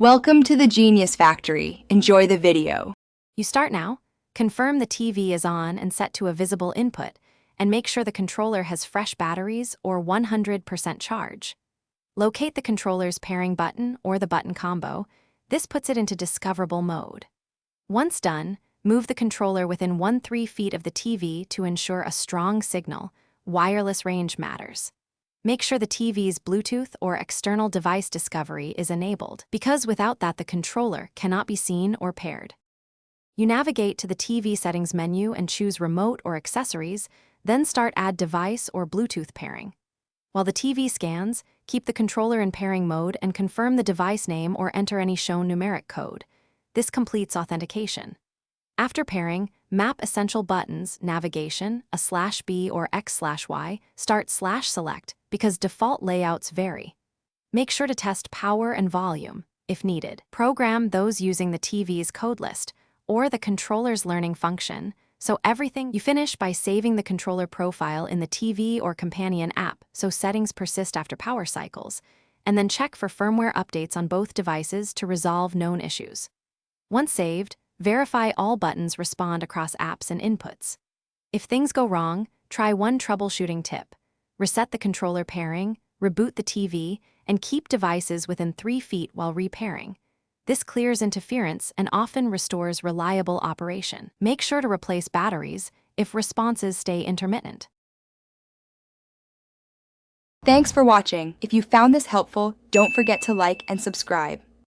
Welcome to the Genius Factory. Enjoy the video. You start now, confirm the TV is on and set to a visible input, and make sure the controller has fresh batteries or 100% charge. Locate the controller's pairing button or the button combo. This puts it into discoverable mode. Once done, move the controller within 1-3 feet of the TV to ensure a strong signal. Wireless range matters. Make sure the TV's Bluetooth or external device discovery is enabled, because without that the controller cannot be seen or paired. You navigate to the TV settings menu and choose Remote or Accessories, then start Add Device or Bluetooth Pairing. While the TV scans, keep the controller in pairing mode and confirm the device name or enter any shown numeric code. This completes authentication. After pairing, map essential buttons, navigation, a /B or X/Y, start /select, because default layouts vary. Make sure to test power and volume, if needed. Program those using the TV's code list, or the controller's learning function, so everything you finish by saving the controller profile in the TV or companion app so settings persist after power cycles, and then check for firmware updates on both devices to resolve known issues. Once saved, verify all buttons respond across apps and inputs. If things go wrong, try one troubleshooting tip. Reset the controller pairing, reboot the TV, and keep devices within 3 feet while repairing. This clears interference and often restores reliable operation. Make sure to replace batteries if responses stay intermittent. Thanks for watching. If you found this helpful, don't forget to like and subscribe.